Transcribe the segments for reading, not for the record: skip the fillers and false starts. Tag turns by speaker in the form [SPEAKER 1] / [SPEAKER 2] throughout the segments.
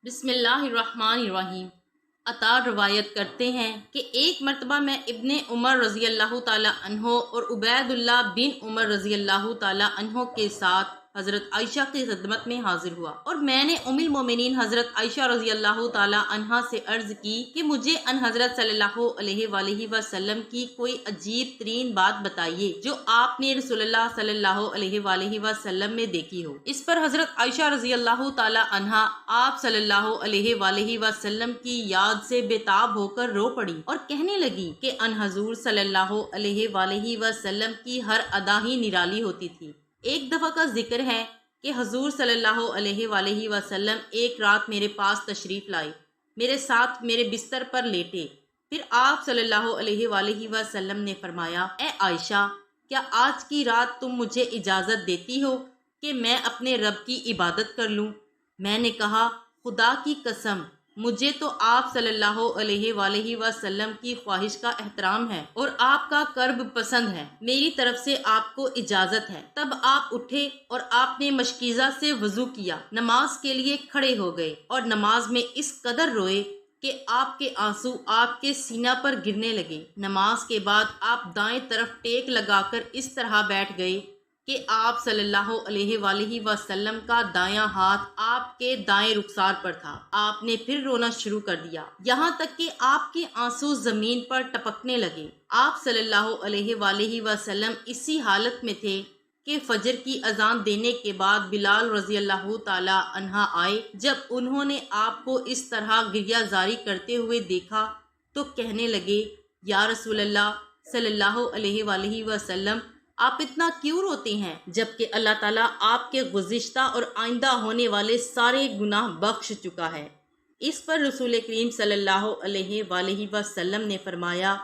[SPEAKER 1] بسم اللہ الرحمن الرحیم۔ عطا روایت کرتے ہیں کہ ایک مرتبہ میں ابن عمر رضی اللہ تعالیٰ عنہ اور عبید اللہ بن عمر رضی اللہ تعالیٰ عنہ کے ساتھ حضرت عائشہ کی خدمت میں حاضر ہوا، اور میں نے ام المومنین حضرت عائشہ رضی اللہ تعالیٰ عنہا سے عرض کی کہ مجھے ان حضرت صلی اللہ علیہ وآلہ وسلم کی کوئی عجیب ترین بات بتائیے جو آپ نے رسول اللہ صلی اللہ علیہ وآلہ وسلم میں دیکھی ہو۔ اس پر حضرت عائشہ رضی اللہ تعالیٰ عنہا آپ صلی اللہ علیہ وآلہ وسلم کی یاد سے بےتاب ہو کر رو پڑی اور کہنے لگی کہ ان حضور صلی اللہ علیہ وآلہ وسلم کی ہر ادا ہی نرالی ہوتی تھی۔ ایک دفعہ کا ذکر ہے کہ حضور صلی اللہ علیہ وآلہ وسلم ایک رات میرے پاس تشریف لائے، میرے ساتھ میرے بستر پر لیٹے۔ پھر آپ صلی اللہ علیہ وآلہ وسلم نے فرمایا، اے عائشہ، کیا آج کی رات تم مجھے اجازت دیتی ہو کہ میں اپنے رب کی عبادت کر لوں؟ میں نے کہا، خدا کی قسم، مجھے تو آپ صلی اللہ علیہ وآلہ وسلم کی خواہش کا احترام ہے اور آپ کا قرب پسند ہے، میری طرف سے آپ کو اجازت ہے۔ تب آپ اٹھے اور آپ نے مشکیزہ سے وضو کیا، نماز کے لیے کھڑے ہو گئے اور نماز میں اس قدر روئے کہ آپ کے آنسو آپ کے سینہ پر گرنے لگے۔ نماز کے بعد آپ دائیں طرف ٹیک لگا کر اس طرح بیٹھ گئے کہ آپ صلی اللہ علیہ وآلہ وسلم کا دایاں ہاتھ آپ کے دائیں رخسار پر تھا۔ آپ نے پھر رونا شروع کر دیا، یہاں تک کہ آپ کے آنسو زمین پر ٹپکنے لگے۔ آپ صلی اللہ علیہ وآلہ وسلم اسی حالت میں تھے کہ فجر کی اذان دینے کے بعد بلال رضی اللہ تعالی عنہ آئے۔ جب انہوں نے آپ کو اس طرح گریہ زاری کرتے ہوئے دیکھا تو کہنے لگے، یا رسول اللہ صلی اللہ علیہ وآلہ وسلم، آپ اتنا کیوں روتے ہیں جبکہ اللہ تعالیٰ آپ کے گزشتہ اور آئندہ ہونے والے سارے گناہ بخش چکا ہے؟ اس پر رسول کریم صلی اللہ علیہ وآلہ وسلم نے فرمایا،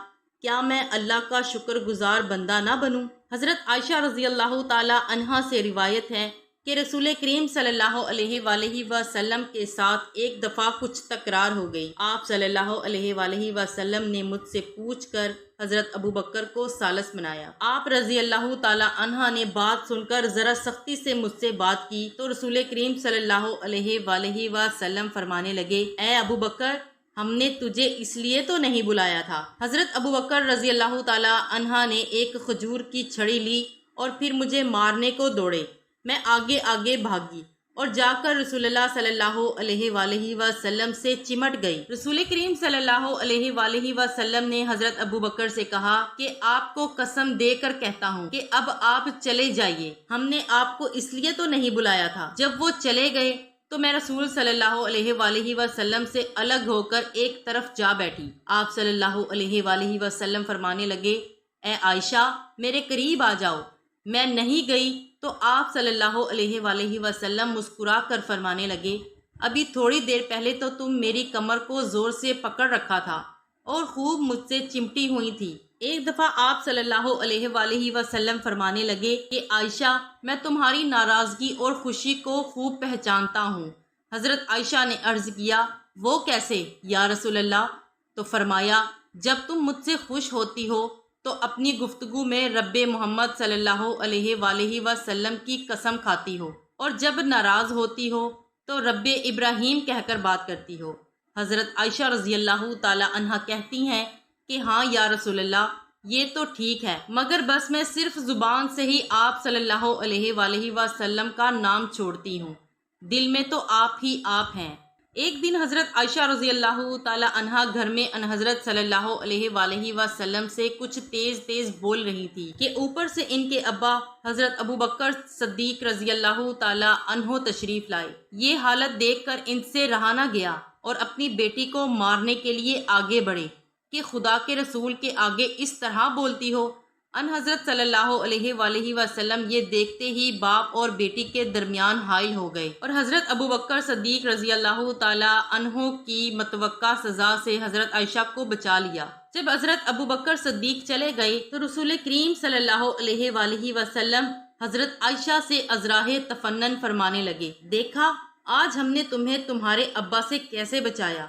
[SPEAKER 1] کیا میں اللہ کا شکر گزار بندہ نہ بنوں؟ حضرت عائشہ رضی اللہ تعالی عنہا سے روایت ہے کہ رسول کریم صلی اللہ علیہ وآلہ وسلم کے ساتھ ایک دفعہ کچھ تکرار ہو گئی۔ آپ صلی اللہ علیہ وآلہ وسلم نے مجھ سے پوچھ کر حضرت ابو بکر کو ثالث بنایا۔ آپ رضی اللہ تعالی عنہ نے بات سن کر ذرا سختی سے مجھ سے بات کی تو رسول کریم صلی اللہ علیہ وآلہ وسلم فرمانے لگے، اے ابو بکر، ہم نے تجھے اس لیے تو نہیں بلایا تھا۔ حضرت ابو بکر رضی اللہ تعالی عنہ نے ایک کھجور کی چھڑی لی اور پھر مجھے مارنے کو دوڑے۔ میں آگے آگے بھاگی اور جا کر رسول اللہ صلی اللہ علیہ وآلہ وسلم سے چمٹ گئی۔ رسول کریم صلی اللہ علیہ وآلہ وسلم نے حضرت ابو بکر سے کہا کہ آپ کو قسم دے کر کہتا ہوں کہ اب آپ چلے جائیے، ہم نے آپ کو اس لیے تو نہیں بلایا تھا۔ جب وہ چلے گئے تو میں رسول صلی اللہ علیہ وآلہ وسلم سے الگ ہو کر ایک طرف جا بیٹھی۔ آپ صلی اللہ علیہ وآلہ وسلم فرمانے لگے، اے عائشہ، میرے قریب آ جاؤ۔ میں نہیں گئی تو آپ صلی اللہ علیہ وآلہ وسلم مسکرا کر فرمانے لگے، ابھی تھوڑی دیر پہلے تو تم میری کمر کو زور سے پکڑ رکھا تھا اور خوب مجھ سے چمٹی ہوئی تھی۔ ایک دفعہ آپ صلی اللہ علیہ وآلہ وسلم فرمانے لگے کہ عائشہ، میں تمہاری ناراضگی اور خوشی کو خوب پہچانتا ہوں۔ حضرت عائشہ نے عرض کیا، وہ کیسے یا رسول اللہ؟ تو فرمایا، جب تم مجھ سے خوش ہوتی ہو تو اپنی گفتگو میں رب محمد صلی اللہ علیہ وآلہ وسلم کی قسم کھاتی ہو، اور جب ناراض ہوتی ہو تو رب ابراہیم کہہ کر بات کرتی ہو۔ حضرت عائشہ رضی اللہ تعالی عنہ کہتی ہیں کہ ہاں یا رسول اللہ، یہ تو ٹھیک ہے، مگر بس میں صرف زبان سے ہی آپ صلی اللہ علیہ وآلہ وسلم کا نام چھوڑتی ہوں، دل میں تو آپ ہی آپ ہیں۔ ایک دن حضرت عائشہ رضی اللہ تعالی عنہا گھر میں ان حضرت صلی اللہ علیہ وآلہ وسلم سے کچھ تیز تیز بول رہی تھی کہ اوپر سے ان کے ابا حضرت ابو بکر صدیق رضی اللہ تعالی عنہ تشریف لائے۔ یہ حالت دیکھ کر ان سے رہا نہ گیا اور اپنی بیٹی کو مارنے کے لیے آگے بڑھے کہ خدا کے رسول کے آگے اس طرح بولتی ہو۔ ان حضرت صلی اللہ علیہ وآلہ وسلم یہ دیکھتے ہی باپ اور بیٹی کے درمیان حائل ہو گئے اور حضرت ابو بکر صدیق رضی اللہ تعالی عنہ کی متوقع سزا سے حضرت عائشہ کو بچا لیا۔ جب حضرت ابو بکر صدیق چلے گئے تو رسول کریم صلی اللہ علیہ وآلہ وسلم حضرت عائشہ سے ازراہ تفنن فرمانے لگے، دیکھا آج ہم نے تمہیں تمہارے ابا سے کیسے بچایا۔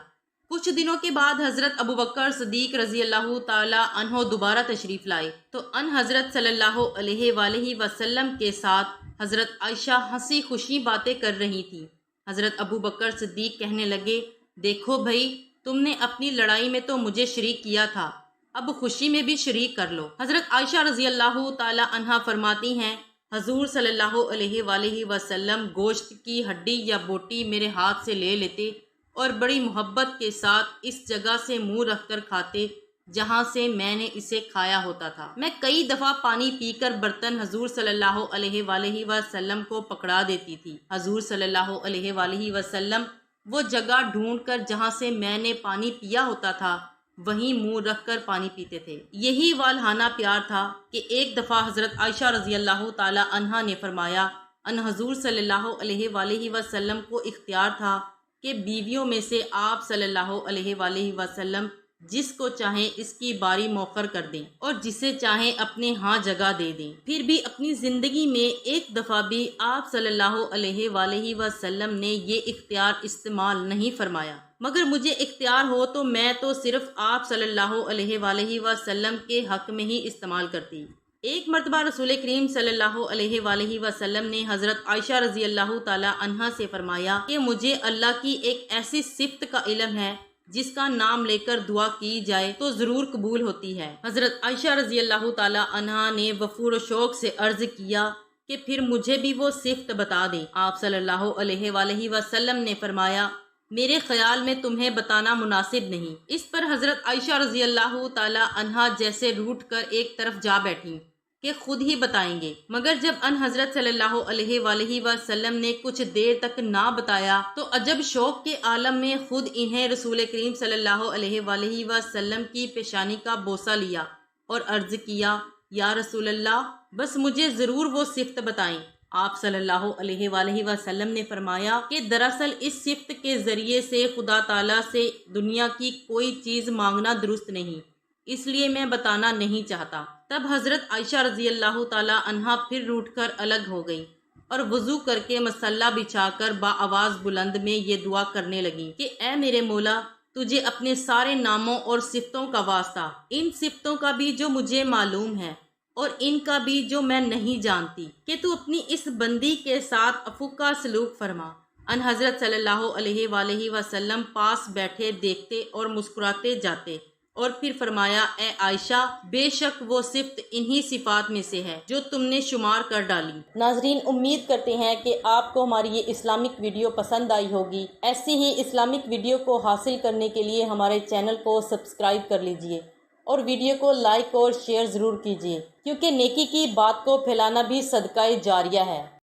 [SPEAKER 1] کچھ دنوں کے بعد حضرت ابو بکر صدیق رضی اللہ تعالی عنہ دوبارہ تشریف لائے تو ان حضرت صلی اللہ علیہ وآلہ وسلم کے ساتھ حضرت عائشہ ہنسی خوشی باتیں کر رہی تھی۔ حضرت ابو بکر صدیق کہنے لگے، دیکھو بھائی، تم نے اپنی لڑائی میں تو مجھے شریک کیا تھا، اب خوشی میں بھی شریک کر لو۔ حضرت عائشہ رضی اللہ تعالی عنہا فرماتی ہیں، حضور صلی اللہ علیہ وآلہ وسلم گوشت کی ہڈی یا بوٹی میرے ہاتھ سے لے لیتے اور بڑی محبت کے ساتھ اس جگہ سے منہ رکھ کر کھاتے جہاں سے میں نے اسے کھایا ہوتا تھا۔ میں کئی دفعہ پانی پی کر برتن حضور صلی اللہ علیہ وآلہ وسلم کو پکڑا دیتی تھی۔ حضور صلی اللہ علیہ وآلہ وسلم وہ جگہ ڈھونڈ کر جہاں سے میں نے پانی پیا ہوتا تھا وہیں منہ رکھ کر پانی پیتے تھے۔ یہی والہانہ پیار تھا کہ ایک دفعہ حضرت عائشہ رضی اللہ تعالی عنہا نے فرمایا، ان حضور صلی اللہ علیہ وآلہ وسلم کو اختیار تھا کہ بیویوں میں سے آپ صلی اللہ علیہ وآلہ وسلم جس کو چاہیں اس کی باری موخر کر دیں اور جسے چاہیں اپنے ہاں جگہ دے دیں۔ پھر بھی اپنی زندگی میں ایک دفعہ بھی آپ صلی اللہ علیہ وآلہ وسلم نے یہ اختیار استعمال نہیں فرمایا، مگر مجھے اختیار ہو تو میں تو صرف آپ صلی اللہ علیہ وآلہ وسلم کے حق میں ہی استعمال کرتی۔ ایک مرتبہ رسول کریم صلی اللہ علیہ وآلہ وسلم نے حضرت عائشہ رضی اللہ تعالی عنہا سے فرمایا کہ مجھے اللہ کی ایک ایسی صفت کا علم ہے جس کا نام لے کر دعا کی جائے تو ضرور قبول ہوتی ہے۔ حضرت عائشہ رضی اللہ تعالی عنہا نے وفور و شوق سے عرض کیا کہ پھر مجھے بھی وہ صفت بتا دیں۔ آپ صلی اللہ علیہ وآلہ وسلم نے فرمایا، میرے خیال میں تمہیں بتانا مناسب نہیں۔ اس پر حضرت عائشہ رضی اللہ تعالی عنہا جیسے روٹھ کر ایک طرف جا بیٹھیں کہ خود ہی بتائیں گے، مگر جب ان حضرت صلی اللہ علیہ وآلہ وسلم نے کچھ دیر تک نہ بتایا تو عجب شوق کے عالم میں خود انہیں رسول کریم صلی اللہ علیہ وآلہ وسلم کی پیشانی کا بوسہ لیا اور عرض کیا، یا رسول اللہ، بس مجھے ضرور وہ صفت بتائیں۔ آپ صلی اللہ علیہ وآلہ وسلم نے فرمایا کہ دراصل اس صفت کے ذریعے سے خدا تعالیٰ سے دنیا کی کوئی چیز مانگنا درست نہیں، اس لیے میں بتانا نہیں چاہتا۔ تب حضرت عائشہ رضی اللہ تعالی عنہا پھر روٹھ کر الگ ہو گئی اور وضو کر کے مصلی بچھا کر بآواز بلند میں یہ دعا کرنے لگیں کہ اے میرے مولا، تجھے اپنے سارے ناموں اور صفتوں کا واسطہ، ان صفتوں کا بھی جو مجھے معلوم ہے اور ان کا بھی جو میں نہیں جانتی، کہ تو اپنی اس بندی کے ساتھ عفو کا سلوک فرما۔ ان حضرت صلی اللہ علیہ وآلہ وسلم پاس بیٹھے دیکھتے اور مسکراتے جاتے اور پھر فرمایا، اے عائشہ، بے شک وہ صفت انہی صفات میں سے ہے جو تم نے شمار کر ڈالی۔ ناظرین، امید کرتے ہیں کہ آپ کو ہماری یہ اسلامک ویڈیو پسند آئی ہوگی۔ ایسی ہی اسلامک ویڈیو کو حاصل کرنے کے لیے ہمارے چینل کو سبسکرائب کر لیجئے اور ویڈیو کو لائک اور شیئر ضرور کیجئے، کیونکہ نیکی کی بات کو پھیلانا بھی صدقہ جاریہ ہے۔